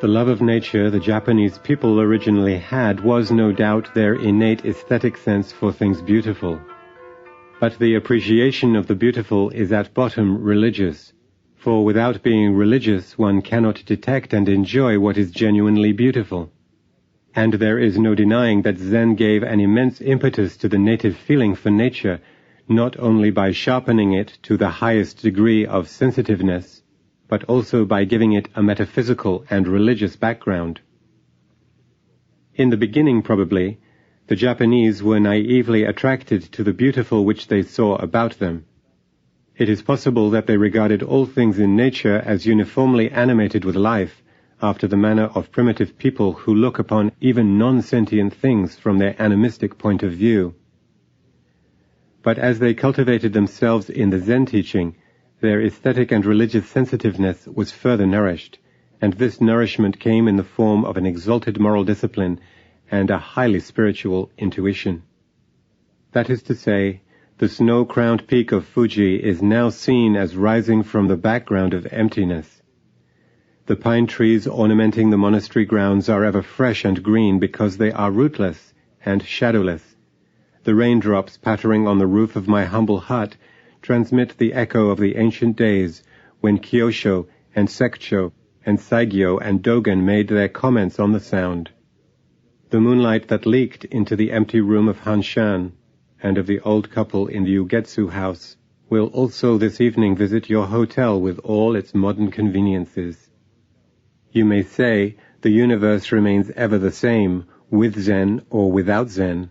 The love of nature the Japanese people originally had was no doubt their innate aesthetic sense for things beautiful. But the appreciation of the beautiful is at bottom religious, for without being religious one cannot detect and enjoy what is genuinely beautiful. And there is no denying that Zen gave an immense impetus to the native feeling for nature, not only by sharpening it to the highest degree of sensitiveness, but also by giving it a metaphysical and religious background. In the beginning, probably, the Japanese were naively attracted to the beautiful which they saw about them. It is possible that they regarded all things in nature as uniformly animated with life, after the manner of primitive people who look upon even non-sentient things from their animistic point of view. But as they cultivated themselves in the Zen teaching, their aesthetic and religious sensitiveness was further nourished, and this nourishment came in the form of an exalted moral discipline and a highly spiritual intuition. That is to say, the snow-crowned peak of Fuji is now seen as rising from the background of emptiness. The pine trees ornamenting the monastery grounds are ever fresh and green because they are rootless and shadowless. The raindrops pattering on the roof of my humble hut transmit the echo of the ancient days when Kyosho and Sekcho and Saigyo and Dogen made their comments on the sound. The moonlight that leaked into the empty room of Hanshan and of the old couple in the Ugetsu house will also this evening visit your hotel with all its modern conveniences. You may say the universe remains ever the same, with Zen or without Zen.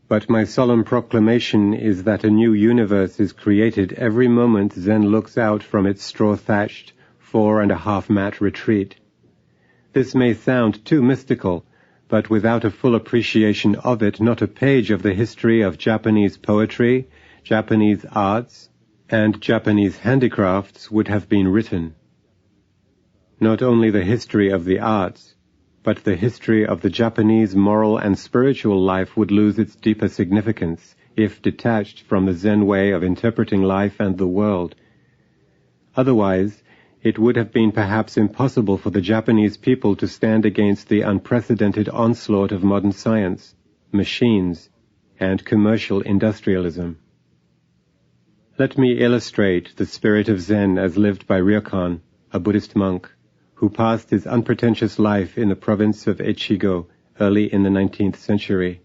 But my solemn proclamation is that a new universe is created every moment Zen looks out from its straw-thatched, 4.5-mat retreat. This may sound too mystical, but without a full appreciation of it, not a page of the history of Japanese poetry, Japanese arts, and Japanese handicrafts would have been written. Not only the history of the arts, but the history of the Japanese moral and spiritual life would lose its deeper significance if detached from the Zen way of interpreting life and the world. Otherwise, it would have been perhaps impossible for the Japanese people to stand against the unprecedented onslaught of modern science, machines, and commercial industrialism. Let me illustrate the spirit of Zen as lived by Ryokan, a Buddhist monk, who passed his unpretentious life in the province of Echigo early in the 19th century.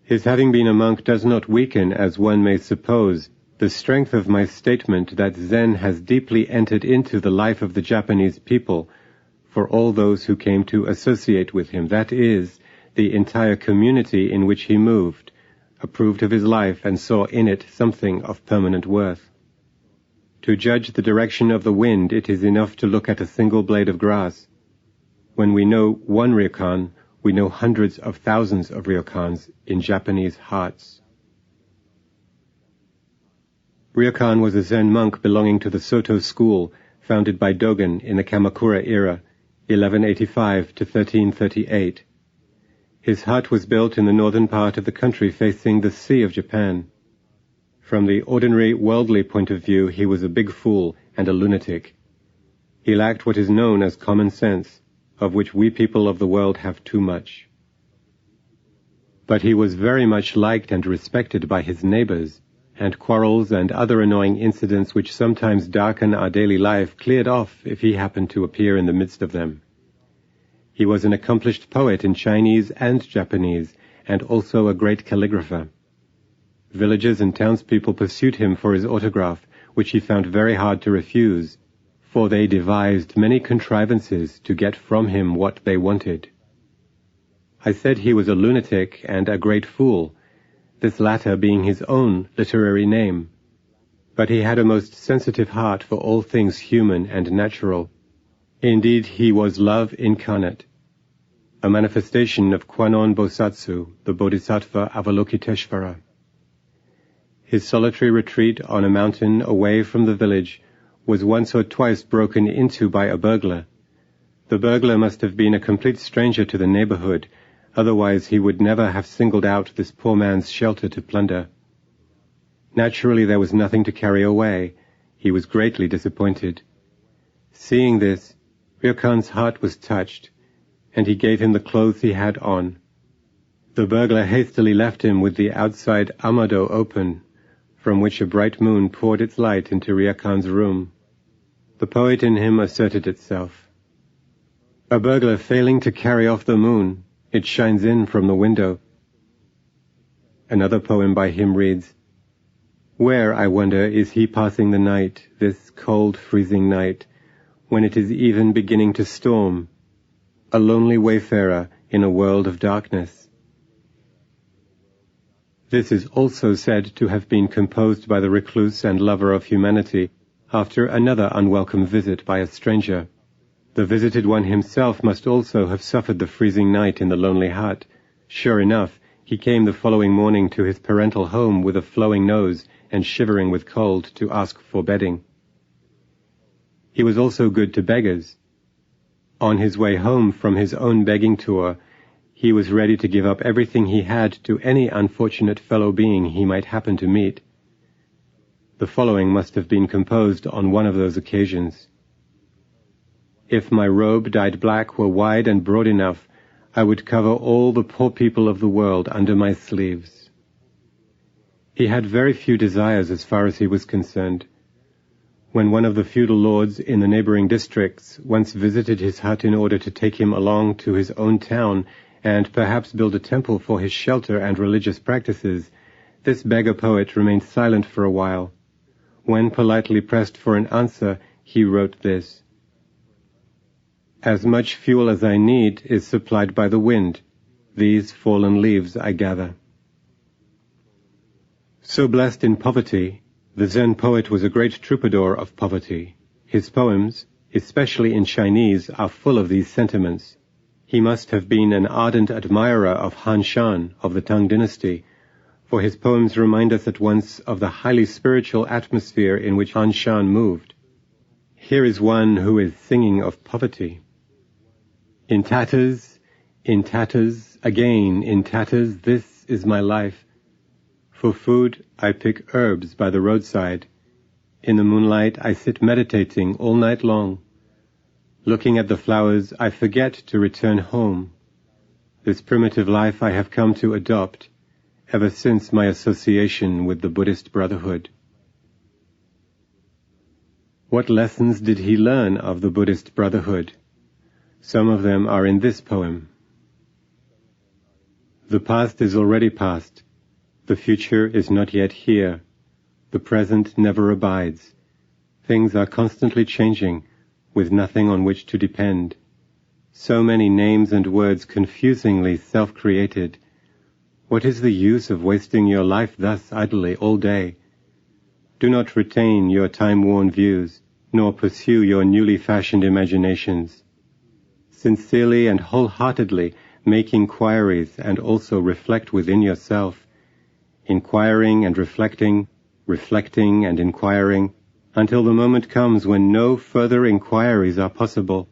His having been a monk does not weaken, as one may suppose, the strength of my statement that Zen has deeply entered into the life of the Japanese people for all those who came to associate with him, that is, the entire community in which he moved, approved of his life and saw in it something of permanent worth. To judge the direction of the wind, it is enough to look at a single blade of grass. When we know one Ryokan, we know hundreds of thousands of Ryokans in Japanese hearts. Ryokan was a Zen monk belonging to the Soto school, founded by Dogen in the Kamakura era, 1185 to 1338. His hut was built in the northern part of the country facing the Sea of Japan. From the ordinary worldly point of view, he was a big fool and a lunatic. He lacked what is known as common sense, of which we people of the world have too much. But he was very much liked and respected by his neighbors, and quarrels and other annoying incidents which sometimes darken our daily life cleared off if he happened to appear in the midst of them. He was an accomplished poet in Chinese and Japanese, and also a great calligrapher. Villagers and townspeople pursued him for his autograph, which he found very hard to refuse, for they devised many contrivances to get from him what they wanted. I said he was a lunatic and a great fool, this latter being his own literary name. But he had a most sensitive heart for all things human and natural. Indeed, he was love incarnate, a manifestation of Kwanon Bosatsu, the Bodhisattva Avalokiteshvara. His solitary retreat on a mountain away from the village was once or twice broken into by a burglar. The burglar must have been a complete stranger to the neighborhood, otherwise he would never have singled out this poor man's shelter to plunder. Naturally there was nothing to carry away. He was greatly disappointed. Seeing this, Ryokan's heart was touched, and he gave him the clothes he had on. The burglar hastily left him with the outside amado open, from which a bright moon poured its light into Ryokan's room. The poet in him asserted itself. A burglar failing to carry off the moon, it shines in from the window. Another poem by him reads, "Where, I wonder, is he passing the night, this cold, freezing night, when it is even beginning to storm, a lonely wayfarer in a world of darkness?" This is also said to have been composed by the recluse and lover of humanity after another unwelcome visit by a stranger. The visited one himself must also have suffered the freezing night in the lonely hut. Sure enough, he came the following morning to his parental home with a flowing nose and shivering with cold to ask for bedding. He was also good to beggars. On his way home from his own begging tour, he was ready to give up everything he had to any unfortunate fellow being he might happen to meet. The following must have been composed on one of those occasions. If my robe dyed black were wide and broad enough, I would cover all the poor people of the world under my sleeves. He had very few desires as far as he was concerned. When one of the feudal lords in the neighboring districts once visited his hut in order to take him along to his own town and perhaps build a temple for his shelter and religious practices, this beggar poet remained silent for a while. When politely pressed for an answer, he wrote this: "As much fuel as I need is supplied by the wind. These fallen leaves I gather." So blessed in poverty, the Zen poet was a great troubadour of poverty. His poems, especially in Chinese, are full of these sentiments. He must have been an ardent admirer of Han Shan of the Tang dynasty, for his poems remind us at once of the highly spiritual atmosphere in which Han Shan moved. Here is one who is singing of poverty. In tatters, again in tatters, this is my life. For food I pick herbs by the roadside. In the moonlight I sit meditating all night long. Looking at the flowers, I forget to return home. This primitive life I have come to adopt ever since my association with the Buddhist Brotherhood. What lessons did he learn of the Buddhist Brotherhood? Some of them are in this poem. The past is already past. The future is not yet here. The present never abides. Things are constantly changing, with nothing on which to depend. So many names and words confusingly self-created. What is the use of wasting your life thus idly all day? Do not retain your time-worn views, nor pursue your newly fashioned imaginations. Sincerely and wholeheartedly make inquiries and also reflect within yourself, inquiring and reflecting, reflecting and inquiring, until the moment comes when no further inquiries are possible.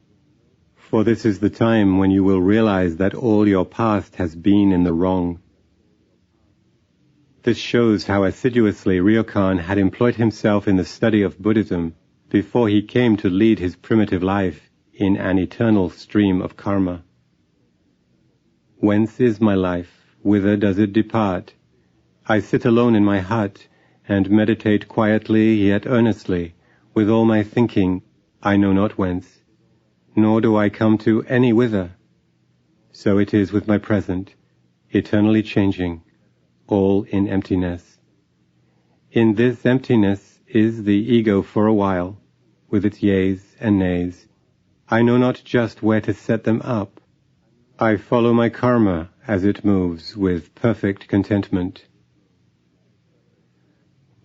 For this is the time when you will realize that all your past has been in the wrong. This shows how assiduously Ryokan had employed himself in the study of Buddhism before he came to lead his primitive life in an eternal stream of karma. Whence is my life? Whither does it depart? I sit alone in my hut and meditate quietly yet earnestly, with all my thinking, I know not whence, nor do I come to any whither. So it is with my present, eternally changing, all in emptiness. In this emptiness is the ego for a while, with its yeas and nays. I know not just where to set them up. I follow my karma as it moves with perfect contentment.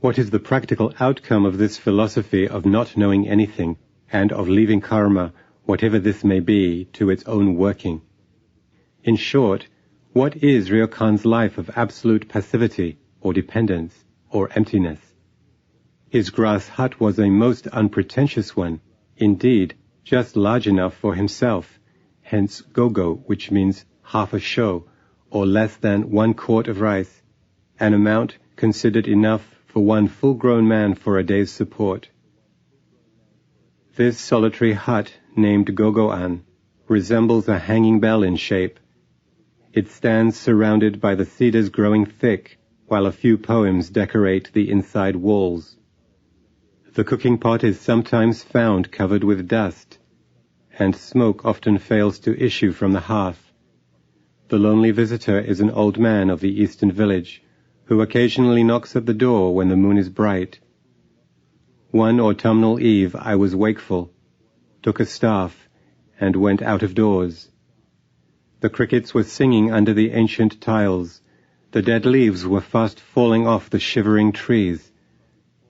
What is the practical outcome of this philosophy of not knowing anything and of leaving karma, whatever this may be, to its own working? In short, what is Ryokan's life of absolute passivity or dependence or emptiness? His grass hut was a most unpretentious one, indeed, just large enough for himself, hence gogo, which means half a sho, or less than 1 quart of rice, an amount considered enough for one full-grown man for a day's support. This solitary hut named Gogoan, resembles a hanging bell in shape. It stands surrounded by the cedars growing thick, while a few poems decorate the inside walls. The cooking pot is sometimes found covered with dust, and smoke often fails to issue from the hearth. The lonely visitor is an old man of the eastern village, who occasionally knocks at the door when the moon is bright. One autumnal eve I was wakeful, took a staff, and went out of doors. The crickets were singing under the ancient tiles. The dead leaves were fast falling off the shivering trees.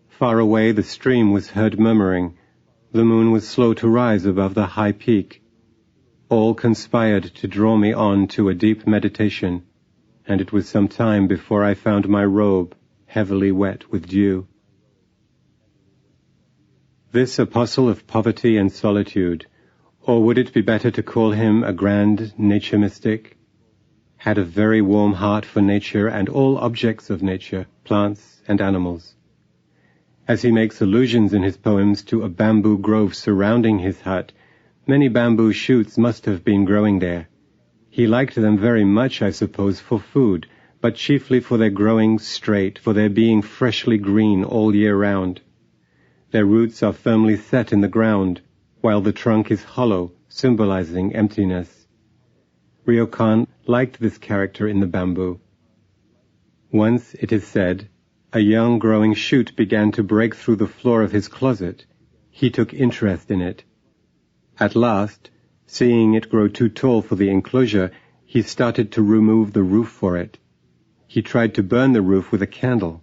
Far away the stream was heard murmuring. The moon was slow to rise above the high peak. All conspired to draw me on to a deep meditation, and it was some time before I found my robe heavily wet with dew. This apostle of poverty and solitude, or would it be better to call him a grand nature mystic, had a very warm heart for nature and all objects of nature, plants and animals. As he makes allusions in his poems to a bamboo grove surrounding his hut, many bamboo shoots must have been growing there. He liked them very much, I suppose, for food, but chiefly for their growing straight, for their being freshly green all year round. Their roots are firmly set in the ground, while the trunk is hollow, symbolizing emptiness. Ryokan liked this character in the bamboo. Once, it is said, a young growing shoot began to break through the floor of his closet. He took interest in it. At last, seeing it grow too tall for the enclosure, he started to remove the roof for it. He tried to burn the roof with a candle.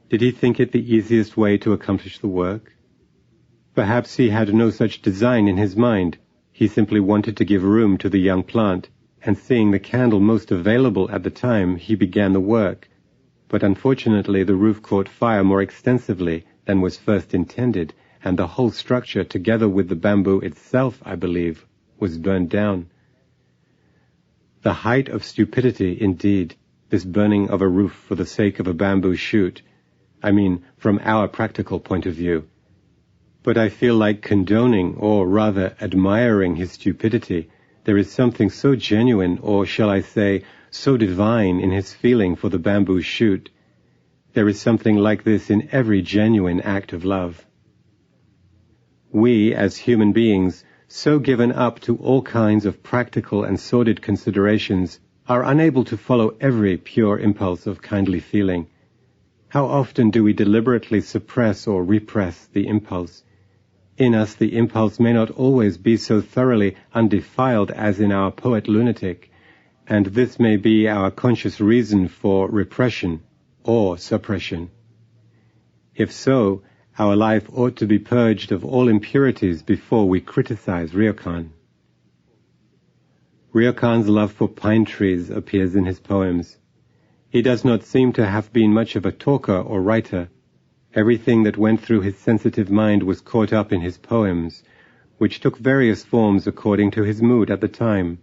Did he think it the easiest way to accomplish the work? Perhaps he had no such design in his mind. He simply wanted to give room to the young plant, and seeing the candle most available at the time, he began the work. But unfortunately the roof caught fire more extensively than was first intended, and the whole structure, together with the bamboo itself, I believe, was burned down. The height of stupidity, indeed, this burning of a roof for the sake of a bamboo shoot. I mean, from our practical point of view. But I feel like condoning, or rather admiring his stupidity. There is something so genuine, or shall I say, so divine in his feeling for the bamboo shoot. There is something like this in every genuine act of love. We, as human beings, so given up to all kinds of practical and sordid considerations, are unable to follow every pure impulse of kindly feeling. How often do we deliberately suppress or repress the impulse? In us the impulse may not always be so thoroughly undefiled as in our poet lunatic, and this may be our conscious reason for repression or suppression. If so, our life ought to be purged of all impurities before we criticize Ryokan. Ryokan's love for pine trees appears in his poems. He does not seem to have been much of a talker or writer. Everything that went through his sensitive mind was caught up in his poems, which took various forms according to his mood at the time,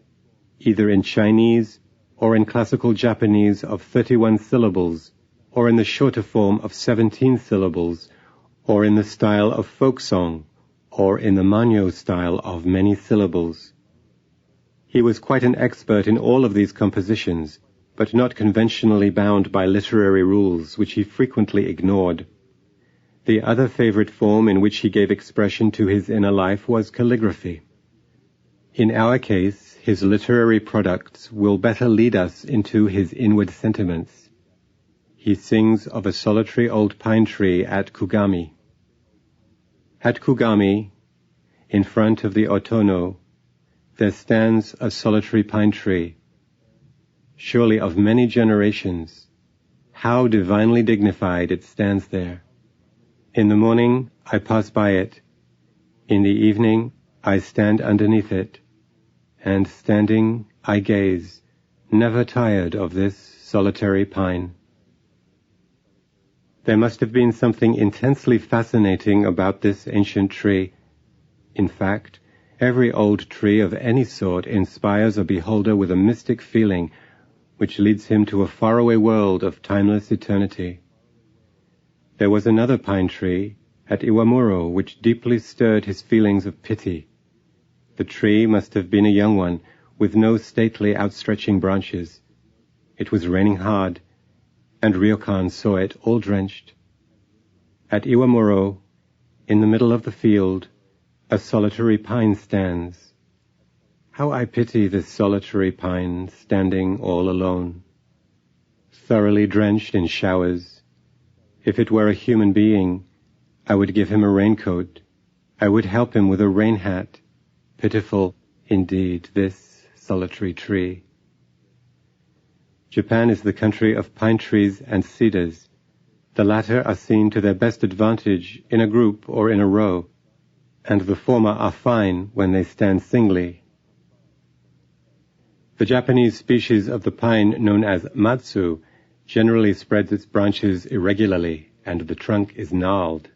either in Chinese or in classical Japanese of 31 syllables, or in the shorter form of 17 syllables, or in the style of folk song, or in the Manyo style of many syllables. He was quite an expert in all of these compositions, but not conventionally bound by literary rules, which he frequently ignored. The other favorite form in which he gave expression to his inner life was calligraphy. In our case, his literary products will better lead us into his inward sentiments. He sings of a solitary old pine tree at Kugami. At Kugami, in front of the Otono, there stands a solitary pine tree, surely of many generations. How divinely dignified it stands there. In the morning I pass by it. In the evening I stand underneath it, and standing I gaze, never tired of this solitary pine. There must have been something intensely fascinating about this ancient tree. In fact, every old tree of any sort inspires a beholder with a mystic feeling which leads him to a faraway world of timeless eternity. There was another pine tree at Iwamuro which deeply stirred his feelings of pity. The tree must have been a young one, with no stately outstretching branches. It was raining hard, and Ryokan saw it all drenched. At Iwamuro, in the middle of the field, a solitary pine stands. How I pity this solitary pine standing all alone, thoroughly drenched in showers. If it were a human being, I would give him a raincoat. I would help him with a rain hat. Pitiful, indeed, this solitary tree. Japan is the country of pine trees and cedars. The latter are seen to their best advantage in a group or in a row, and the former are fine when they stand singly. The Japanese species of the pine known as matsu generally spreads its branches irregularly, and the trunk is gnarled.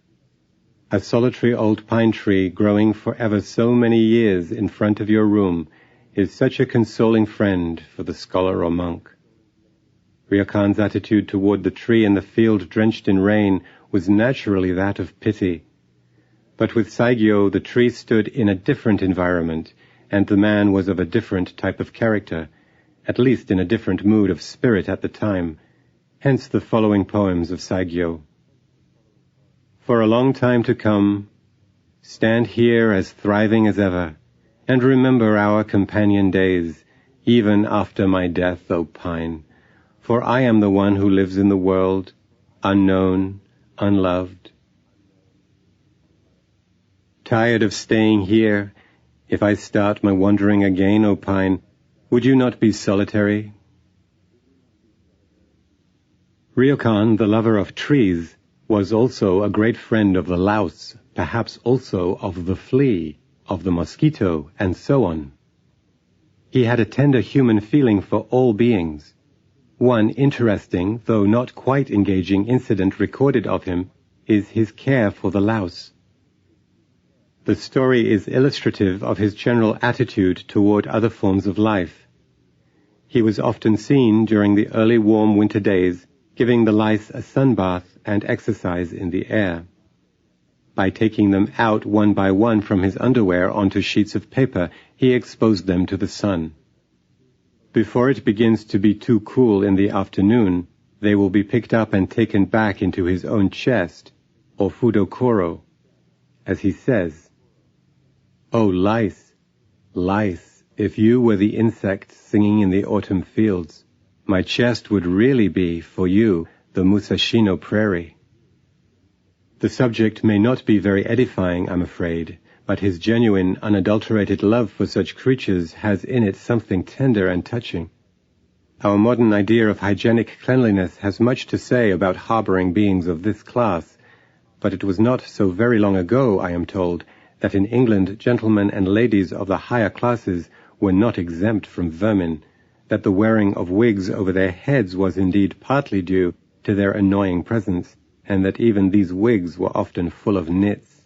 A solitary old pine tree growing for ever so many years in front of your room is such a consoling friend for the scholar or monk. Ryokan's attitude toward the tree in the field drenched in rain was naturally that of pity. But with Saigyo, the tree stood in a different environment, and the man was of a different type of character, at least in a different mood of spirit at the time, hence the following poems of Saigyo. For a long time to come, stand here as thriving as ever, and remember our companion days, even after my death, O pine, for I am the one who lives in the world, unknown, unloved. Tired of staying here, if I start my wandering again, O pine, would you not be solitary? Ryokan, the lover of trees, was also a great friend of the louse, perhaps also of the flea, of the mosquito, and so on. He had a tender human feeling for all beings. One interesting, though not quite engaging incident recorded of him is his care for the louse. The story is illustrative of his general attitude toward other forms of life. He was often seen during the early warm winter days giving the lice a sunbath and exercise in the air. By taking them out one by one from his underwear onto sheets of paper, he exposed them to the sun. Before it begins to be too cool in the afternoon, they will be picked up and taken back into his own chest, or fudokoro. As he says, "Oh, lice, lice, if you were the insects singing in the autumn fields, my chest would really be, for you, the Musashino prairie." The subject may not be very edifying, I'm afraid, but his genuine, unadulterated love for such creatures has in it something tender and touching. Our modern idea of hygienic cleanliness has much to say about harboring beings of this class, but it was not so very long ago, I am told, that in England gentlemen and ladies of the higher classes were not exempt from vermin, that the wearing of wigs over their heads was indeed partly due to their annoying presence, and that even these wigs were often full of nits.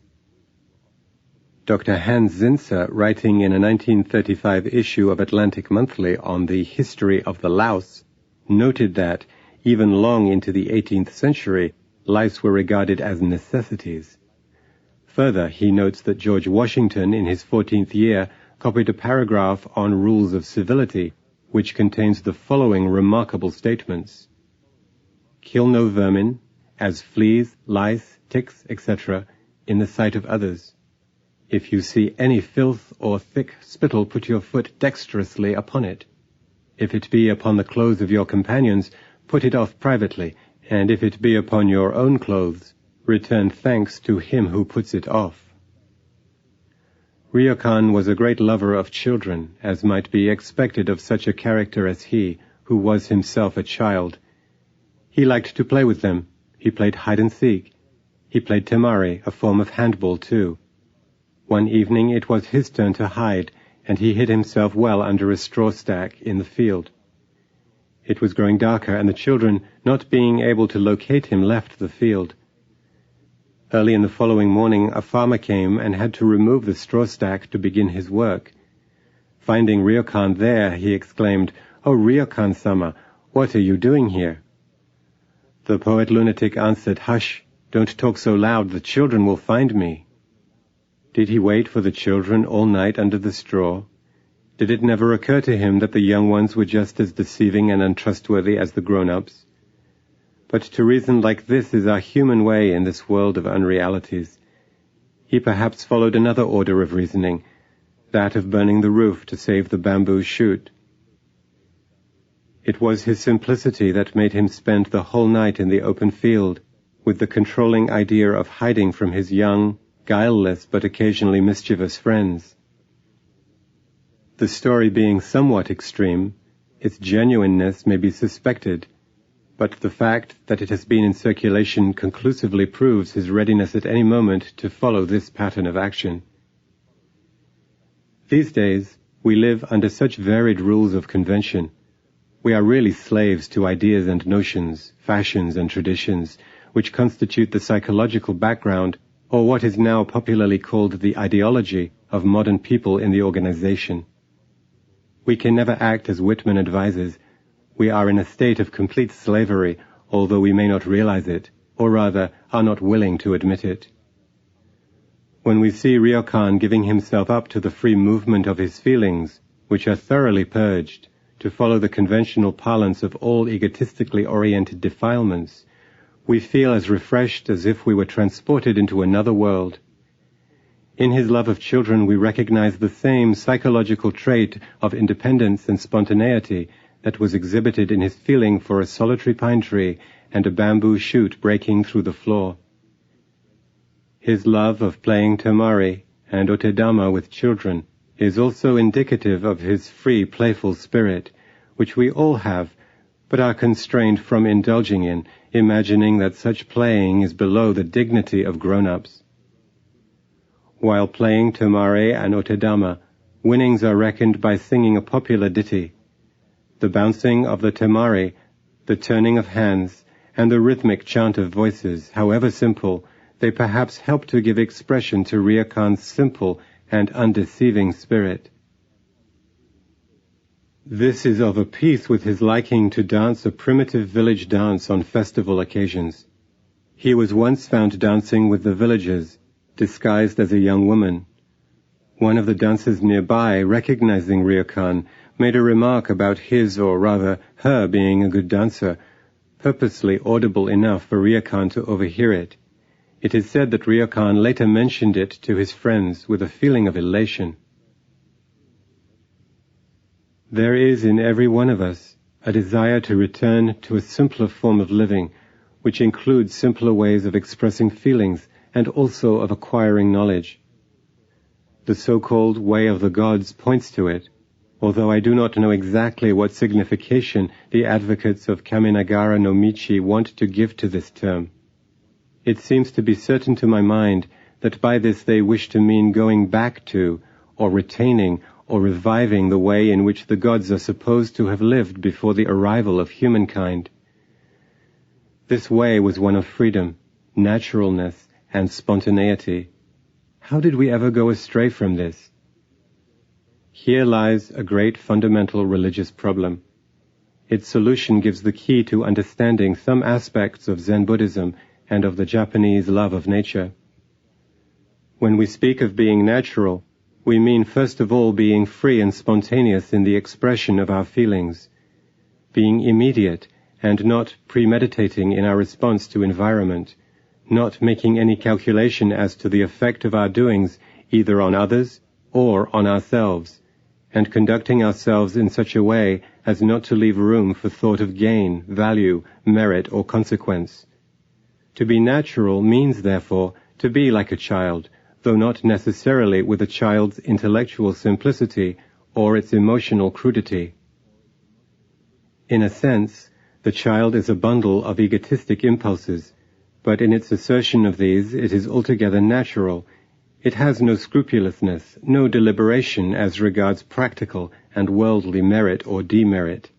Dr. Hans Zinser, writing in a 1935 issue of Atlantic Monthly on the history of the louse, noted that, even long into the 18th century, lice were regarded as necessities. Further, he notes that George Washington, in his 14th year, copied a paragraph on rules of civility, which contains the following remarkable statements. Kill no vermin, as fleas, lice, ticks, etc., in the sight of others. If you see any filth or thick spittle, put your foot dexterously upon it. If it be upon the clothes of your companions, put it off privately, and if it be upon your own clothes, return thanks to him who puts it off. Ryokan was a great lover of children, as might be expected of such a character as he, who was himself a child. He liked to play with them. He played hide-and-seek. He played temari, a form of handball too. One evening it was his turn to hide, and he hid himself well under a straw stack in the field. It was growing darker, and the children, not being able to locate him, left the field. Early in the following morning, a farmer came and had to remove the straw stack to begin his work. Finding Ryokan there, he exclaimed, "Oh, Ryokan-sama, what are you doing here?" The poet lunatic answered, "Hush, don't talk so loud, the children will find me." Did he wait for the children all night under the straw? Did it never occur to him that the young ones were just as deceiving and untrustworthy as the grown-ups? But to reason like this is our human way in this world of unrealities. He perhaps followed another order of reasoning, that of burning the roof to save the bamboo shoot. It was his simplicity that made him spend the whole night in the open field, with the controlling idea of hiding from his young, guileless but occasionally mischievous friends. The story being somewhat extreme, its genuineness may be suspected, but the fact that it has been in circulation conclusively proves his readiness at any moment to follow this pattern of action. These days, we live under such varied rules of convention. We are really slaves to ideas and notions, fashions and traditions, which constitute the psychological background, or what is now popularly called the ideology, of modern people in the organization. We can never act as Whitman advises. We are in a state of complete slavery, although we may not realize it, or rather, are not willing to admit it. When we see Ryokan giving himself up to the free movement of his feelings, which are thoroughly purged, to follow the conventional parlance of all egotistically oriented defilements, we feel as refreshed as if we were transported into another world. In his love of children we recognize the same psychological trait of independence and spontaneity that was exhibited in his feeling for a solitary pine tree and a bamboo shoot breaking through the floor. His love of playing tamari and otedama with children is also indicative of his free, playful spirit, which we all have, but are constrained from indulging in, imagining that such playing is below the dignity of grown-ups. While playing tamari and otedama, winnings are reckoned by singing a popular ditty. The bouncing of the tamari, the turning of hands, and the rhythmic chant of voices, however simple, they perhaps help to give expression to Ryokan's simple and undeceiving spirit. This is of a piece with his liking to dance a primitive village dance on festival occasions. He was once found dancing with the villagers, disguised as a young woman. One of the dancers nearby, recognizing Ryokan, made a remark about his, or rather her, being a good dancer, purposely audible enough for Ryokan to overhear it. It is said that Ryokan later mentioned it to his friends with a feeling of elation. There is in every one of us a desire to return to a simpler form of living, which includes simpler ways of expressing feelings and also of acquiring knowledge. The so-called way of the gods points to it, although I do not know exactly what signification the advocates of Kaminagara no Michi want to give to this term. It seems to be certain to my mind that by this they wish to mean going back to, or retaining, or reviving the way in which the gods are supposed to have lived before the arrival of humankind. This way was one of freedom, naturalness, and spontaneity. How did we ever go astray from this? Here lies a great fundamental religious problem. Its solution gives the key to understanding some aspects of Zen Buddhism and of the Japanese love of nature. When we speak of being natural, we mean first of all being free and spontaneous in the expression of our feelings, being immediate and not premeditating in our response to environment, not making any calculation as to the effect of our doings either on others or on ourselves, and conducting ourselves in such a way as not to leave room for thought of gain, value, merit, or consequence. To be natural means, therefore, to be like a child, though not necessarily with a child's intellectual simplicity or its emotional crudity. In a sense, the child is a bundle of egotistic impulses, but in its assertion of these it is altogether natural. It has no scrupulousness, no deliberation as regards practical and worldly merit or demerit.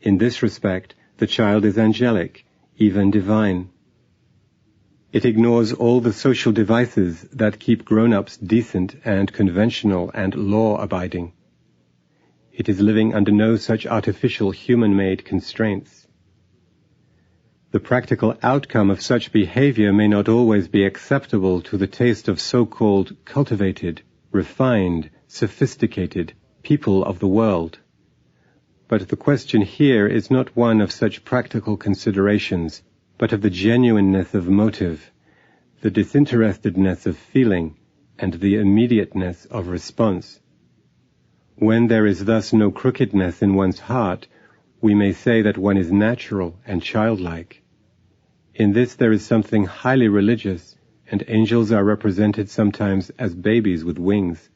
In this respect, the child is angelic, even divine. It ignores all the social devices that keep grown-ups decent and conventional and law-abiding. It is living under no such artificial human-made constraints. The practical outcome of such behavior may not always be acceptable to the taste of so-called cultivated, refined, sophisticated people of the world. But the question here is not one of such practical considerations, but of the genuineness of motive, the disinterestedness of feeling, and the immediateness of response. When there is thus no crookedness in one's heart, we may say that one is natural and childlike. In this there is something highly religious, and angels are represented sometimes as babies with wings.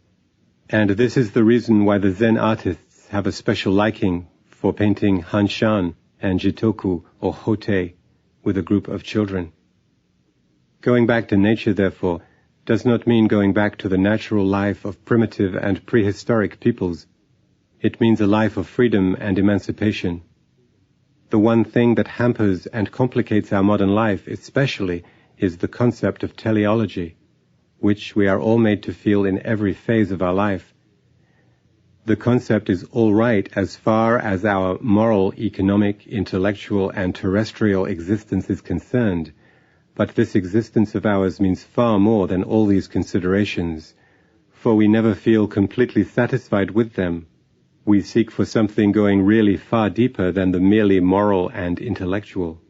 And this is the reason why the Zen artists have a special liking for painting Hanshan and Jitoku or Hote with a group of children. Going back to nature, therefore, does not mean going back to the natural life of primitive and prehistoric peoples. It means a life of freedom and emancipation. The one thing that hampers and complicates our modern life especially is the concept of teleology, which we are all made to feel in every phase of our life. The concept is all right as far as our moral, economic, intellectual, and terrestrial existence is concerned, but this existence of ours means far more than all these considerations, for we never feel completely satisfied with them. We seek for something going really far deeper than the merely moral and intellectual.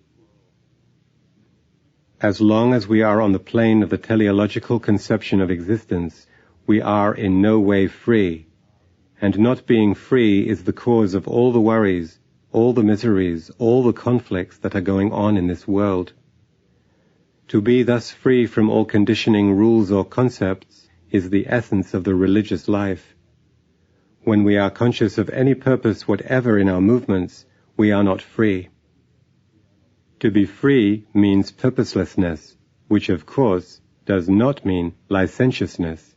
As long as we are on the plane of the teleological conception of existence, we are in no way free, and not being free is the cause of all the worries, all the miseries, all the conflicts that are going on in this world. To be thus free from all conditioning rules or concepts is the essence of the religious life. When we are conscious of any purpose whatever in our movements, we are not free. To be free means purposelessness, which of course does not mean licentiousness.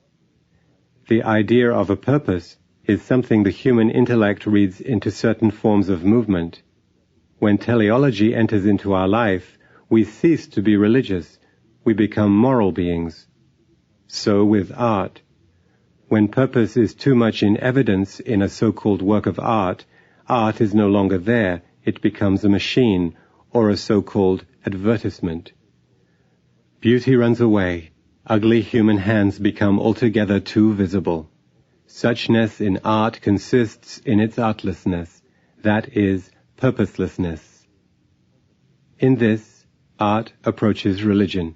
The idea of a purpose is something the human intellect reads into certain forms of movement. When teleology enters into our life, we cease to be religious, we become moral beings. So with art. When purpose is too much in evidence in a so-called work of art, art is no longer there, it becomes a machine, or a so-called advertisement. Beauty runs away, ugly human hands become altogether too visible. Suchness in art consists in its artlessness, that is, purposelessness. In this, art approaches religion,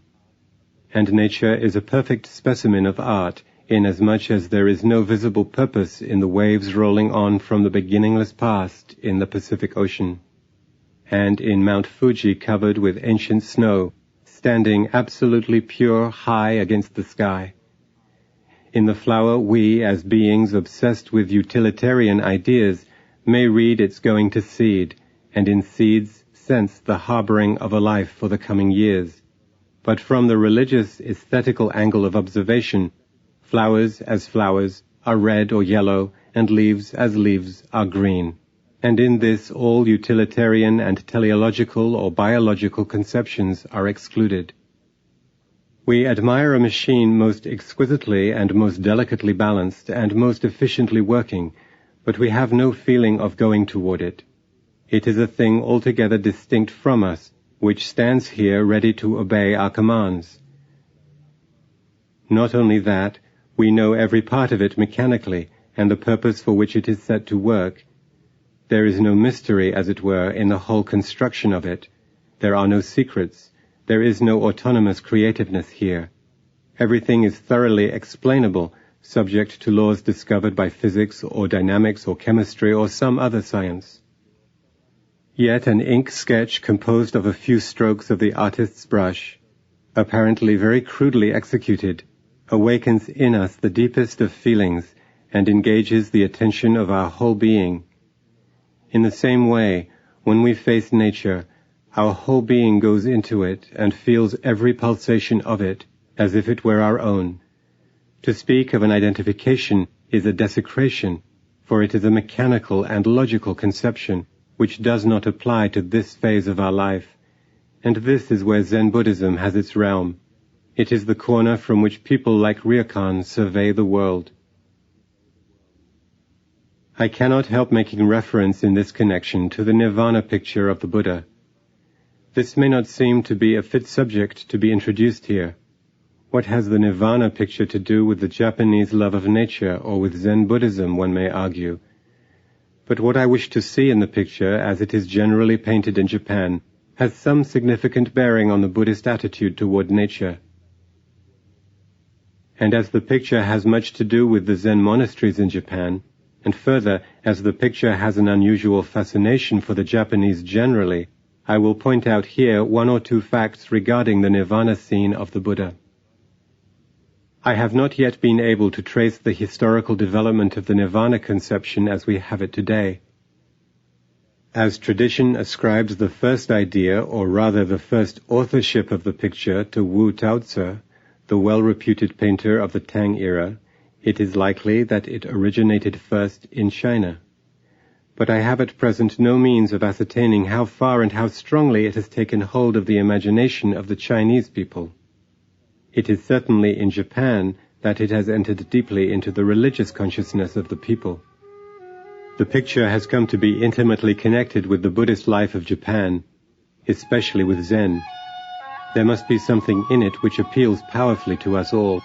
and nature is a perfect specimen of art, inasmuch as there is no visible purpose in the waves rolling on from the beginningless past in the Pacific Ocean, and in Mount Fuji covered with ancient snow, standing absolutely pure high against the sky. In the flower we, as beings obsessed with utilitarian ideas, may read its going to seed, and in seeds sense the harboring of a life for the coming years. But from the religious aesthetical angle of observation, flowers as flowers are red or yellow, and leaves as leaves are green. And in this all utilitarian and teleological or biological conceptions are excluded. We admire a machine most exquisitely and most delicately balanced and most efficiently working, but we have no feeling of going toward it. It is a thing altogether distinct from us, which stands here ready to obey our commands. Not only that, we know every part of it mechanically, and the purpose for which it is set to work. There is no mystery, as it were, in the whole construction of it. There are no secrets. There is no autonomous creativeness here. Everything is thoroughly explainable, subject to laws discovered by physics or dynamics or chemistry or some other science. Yet an ink sketch composed of a few strokes of the artist's brush, apparently very crudely executed, awakens in us the deepest of feelings and engages the attention of our whole being. In the same way, when we face nature, our whole being goes into it and feels every pulsation of it as if it were our own. To speak of an identification is a desecration, for it is a mechanical and logical conception which does not apply to this phase of our life, and this is where Zen Buddhism has its realm. It is the corner from which people like Ryokan survey the world. I cannot help making reference in this connection to the nirvana picture of the Buddha. This may not seem to be a fit subject to be introduced here. What has the nirvana picture to do with the Japanese love of nature or with Zen Buddhism, one may argue? But what I wish to see in the picture, as it is generally painted in Japan, has some significant bearing on the Buddhist attitude toward nature. And as the picture has much to do with the Zen monasteries in Japan, and further, as the picture has an unusual fascination for the Japanese generally, I will point out here one or two facts regarding the nirvana scene of the Buddha. I have not yet been able to trace the historical development of the nirvana conception as we have it today. As tradition ascribes the first idea, or rather the first authorship of the picture, to Wu Taozi, the well-reputed painter of the Tang era, it is likely that it originated first in China. But I have at present no means of ascertaining how far and how strongly it has taken hold of the imagination of the Chinese people. It is certainly in Japan that it has entered deeply into the religious consciousness of the people. The picture has come to be intimately connected with the Buddhist life of Japan, especially with Zen. There must be something in it which appeals powerfully to us all.